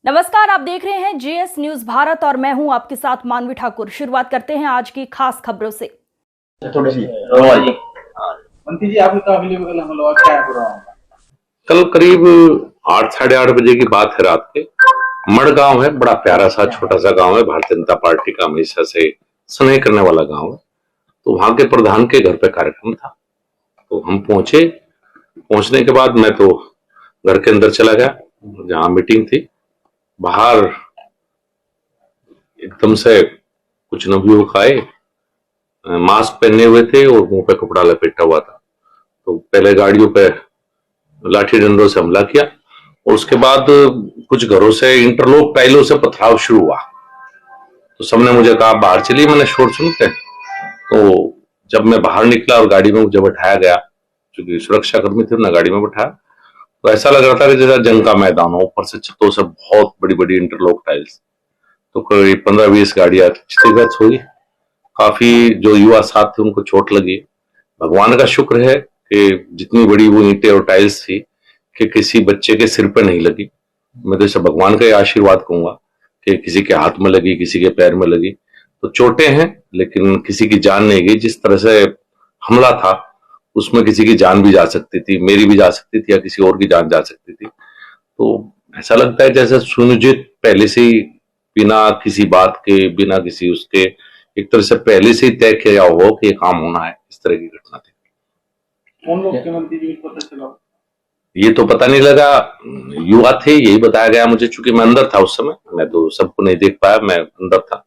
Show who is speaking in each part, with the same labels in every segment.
Speaker 1: नमस्कार, आप देख रहे हैं जेएस न्यूज भारत और मैं हूं आपके साथ मानवी ठाकुर। शुरुआत करते हैं आज की खास खबरों से।
Speaker 2: थोड़ी सी
Speaker 3: मंत्री जी, आपने कहा अवेलेबल हमला क्या है पूरा?
Speaker 2: कल करीब 8 साढ़े 8 बजे की बात है। रात के मड़ गांव है, बड़ा प्यारा सा छोटा सा गांव है। भारतीय जनता पार्टी का हमेशा से स्नेह करने वाला गांव है। तो वहां के प्रधान के घर पे कार्यक्रम था, तो हम पहुंचे। पहुंचने के बाद मैं तो घर के अंदर चला गया जहां मीटिंग थी। बाहर एकदम से कुछ नवयुवक आए, मास्क पहने हुए थे और मुंह पे कपड़ा लपेटा हुआ था। तो पहले गाड़ियों पे लाठी डंडों से हमला किया और उसके बाद कुछ घरों से इंटरलॉक टाइलों से पथराव शुरू हुआ। तो सबने मुझे कहा बाहर चलिए, मैंने शोर सुन के। तो जब मैं बाहर निकला और गाड़ी में मुझे बैठाया गया, क्योंकि सुरक्षा कर्मी थे, उन्हें गाड़ी में बैठाया, तो ऐसा लग रहा था कि जैसा जंग का मैदान हो। ऊपर से छतों से बहुत बड़ी बड़ी इंटरलॉक टाइल्स। तो करीब 15-20 गाड़ियां क्षतिग्रस्त हुई। काफी जो युवा साथ थे उनको चोट लगी। भगवान का शुक्र है कि जितनी बड़ी वो ईंटें और टाइल्स थी कि किसी बच्चे के सिर पे नहीं लगी। मैं तो इसे भगवान का ही आशीर्वाद कहूंगा कि किसी के हाथ में लगी, किसी के पैर में लगी। तो चोटें हैं लेकिन किसी की जान नहीं गई। जिस तरह से हमला था उसमें किसी की जान भी जा सकती थी, मेरी भी जा सकती थी या किसी और की जान जा सकती थी। तो ऐसा लगता है जैसे सुनियोजित पहले से ही, बिना किसी बात के, बिना किसी उसके, एक तरह से पहले से ही तय किया हो कि ये काम होना है। इस तरह की घटना थी।
Speaker 3: कौन लोग थे मंत्री जी, पता चला?
Speaker 2: ये तो पता नहीं लगा, युवा थे यही बताया गया मुझे। चूंकि मैं अंदर था उस समय, मैं तो सबको नहीं देख पाया, मैं अंदर था।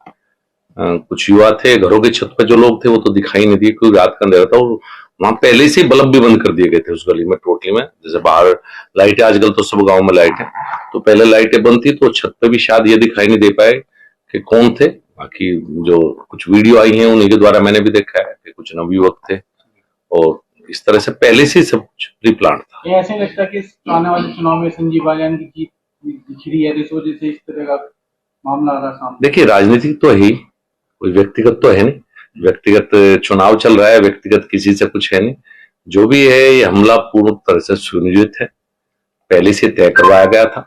Speaker 2: कुछ युवा थे। घरों की छत पे जो लोग थे वो तो दिखाई नहीं दिए क्योंकि रात का अंधेरा था और वहां पहले से ही बल्ब भी बंद कर दिए गए थे उस गली में, टोटली में। जैसे बाहर लाइटें, आजकल तो सब गाँव में लाइट है, तो पहले लाइटें बंद थी तो छत पे भी शायद ये दिखाई नहीं दे पाए कि कौन थे। बाकी जो कुछ वीडियो आई हैं उन्हीं के द्वारा मैंने भी देखा है कि कुछ नवयुवक थे और इस तरह से पहले से सब कुछ प्री प्लान था।
Speaker 3: ये ऐसे लगता है कि आने वाले चुनाव में संजीव बालियान की जीत दिख रही है, इस वजह से इस तरह का मामला आ रहा सामने।
Speaker 2: देखिए, राजनीतिक तो है ही, कोई व्यक्तिगत तो है नहीं। व्यक्तिगत चुनाव चल रहा है, व्यक्तिगत किसी से कुछ है नहीं। जो भी है ये हमला पूर्ण तरह से सुनियोजित है, पहले से तय करवाया गया था,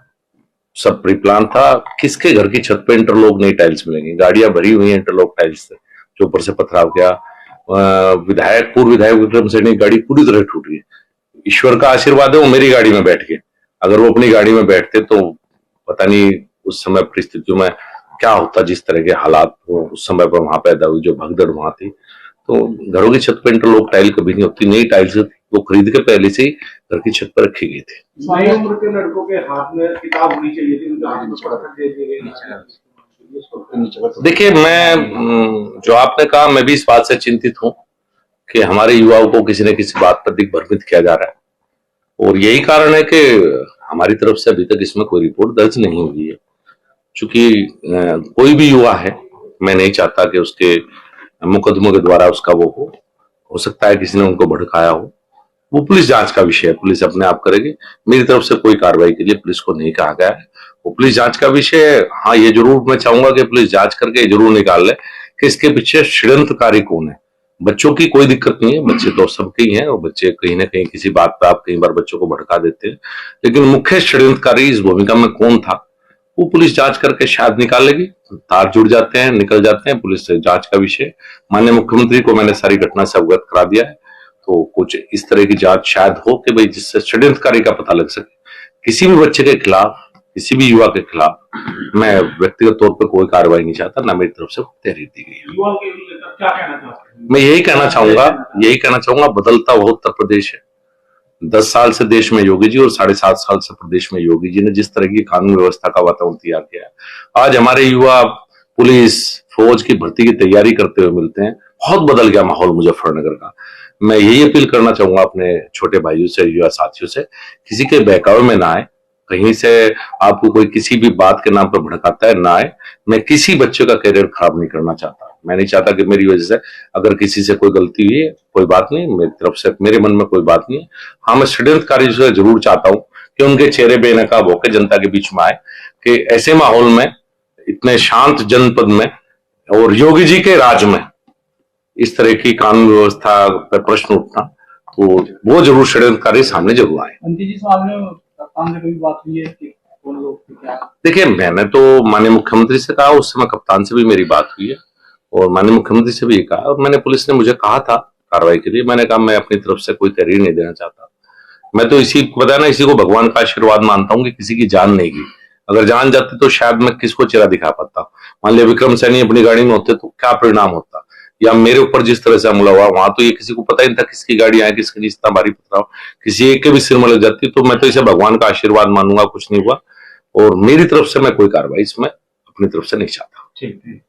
Speaker 2: सब प्री प्लान था। किसके घर की छत पे इंटरलॉक नहीं टाइल्स मिलेंगी? गाड़ियां भरी हुई हैं इंटरलॉक टाइल्स से, जो ऊपर से पथराव किया। विधायक, पूर्व विधायक विक्रम सैनी की गाड़ी पूरी तरह टूट गई। ईश्वर का आशीर्वाद है वो मेरी गाड़ी में बैठ गए। अगर वो अपनी गाड़ी में बैठते तो पता नहीं उस समय परिस्थितियों में क्या होता, जिस तरह के हालात उस समय पर वहां पैदा हुई, जो भगदड़ वहां थी। तो घरों की छत पर इंटरलॉक टाइल कभी नहीं होती। नई टाइल्स वो खरीद के पहले से ही घर की छत पर रखी गई थी।
Speaker 3: नई उम्र के लड़कों के हाथ में किताब होनी चाहिए थी, उनके हाथ में पढ़कर दे दी गई।
Speaker 2: देखिए, मैं जो आपने कहा, मैं भी इस बात से चिंतित हूं कि हमारे युवाओं को किसी न किसी बात पर दिग्भ्रमित किया जा रहा है और यही कारण है कि हमारी तरफ से अभी तक इसमें कोई रिपोर्ट दर्ज नहीं हुई है। चूंकि कोई भी युवा है, मैं नहीं चाहता कि उसके मुकदमों के द्वारा उसका वो हो सकता है किसी ने उनको भड़काया हो। वो पुलिस जांच का विषय है, पुलिस अपने आप करेगी। मेरी तरफ से कोई कार्रवाई के लिए पुलिस को नहीं कहा गया है, वो पुलिस जांच का विषय है। हाँ, ये जरूर मैं चाहूंगा कि पुलिस जांच करके जरूर निकाल ले कि इसके पीछे षड्यंत्रकारी कौन है। बच्चों की कोई दिक्कत नहीं है, बच्चे तो सबके ही हैं और बच्चे कहीं ना कहीं किसी बात पे आप कई बार बच्चों को भड़का देते हैं, लेकिन मुख्य षड्यंत्रकारी इस भूमिका में कौन था वो पुलिस जांच करके शायद निकाल लेगी। तार जुड़ जाते हैं, निकल जाते हैं, पुलिस से जांच का विषय। माननीय मुख्यमंत्री को मैंने सारी घटना से अवगत करा दिया है, तो कुछ इस तरह की जांच शायद हो कि भाई जिससे षड्यंत्रकारी का पता लग सके। किसी भी बच्चे के खिलाफ, किसी भी युवा के खिलाफ मैं व्यक्तिगत तौर पर कोई कार्रवाई नहीं चाहता, ना मेरी तरफ से तहरीर दी गई।
Speaker 3: युवाओं के लिए क्या कहना चाहते हैं?
Speaker 2: मैं यही कहना चाहूंगा बदलता हुआ उत्तर प्रदेश है। 10 साल से देश में योगी जी और 7.5 साल से प्रदेश में योगी जी ने जिस तरह की कानून व्यवस्था का वातावरण तैयार किया है, आज हमारे युवा पुलिस फौज की भर्ती की तैयारी करते हुए मिलते हैं। बहुत बदल गया माहौल मुजफ्फरनगर का। मैं यही अपील करना चाहूंगा अपने छोटे भाइयों से, युवा साथियों से, किसी के बहकावे में ना आए। कहीं से आपको कोई किसी भी बात के नाम पर भड़काता है, ना आए। मैं किसी बच्चे का करियर खराब नहीं करना चाहता। मैं नहीं चाहता कि मेरी वजह से अगर किसी से कोई गलती हुई है, कोई बात नहीं, मेरी तरफ से मेरे मन में कोई बात नहीं है। हाँ, मैं षड्यंत्रकारी से जरूर चाहता हूं कि उनके चेहरे बेनकाब होकर जनता के बीच में आए कि ऐसे माहौल में, इतने शांत जनपद में और योगी जी के राज में इस तरह की कानून व्यवस्था पर प्रश्न उठना, तो वो जरूर षड्यंत्रकारी सामने जरूर आए।
Speaker 3: मंत्री जी, सामने कप्तान से कभी बात हुई है कि कौन लोग थे? क्या?
Speaker 2: देखिए, मैंने तो माननीय मुख्यमंत्री से कहा, उस समय कप्तान से भी मेरी बात हुई है और माननीय मुख्यमंत्री से भी कहा, और मैंने पुलिस ने मुझे कहा था कार्रवाई के लिए, मैंने कहा मैं अपनी तरफ से कोई तहरीर नहीं देना चाहता। मैं तो इसी को बताया ना, इसी को भगवान का आशीर्वाद मानता हूँ कि किसी की जान नहीं गई। अगर जान जाती तो शायद मैं किसको चेहरा दिखा पाता। मान लिया विक्रम सैनी अपनी गाड़ी में होते तो क्या परिणाम होता, या मेरे ऊपर जिस तरह से हमला हुआ, वहां तो ये किसी को पता ही नहीं था किसकी गाड़ी आए, किसका इतना भारी पथराव, किसी एक के भी सिर में लग जाती। तो मैं तो इसे भगवान का आशीर्वाद मानूंगा, कुछ नहीं हुआ, और मेरी तरफ से मैं कोई कार्रवाई इसमें अपनी तरफ से नहीं चाहता।
Speaker 3: ठीक है।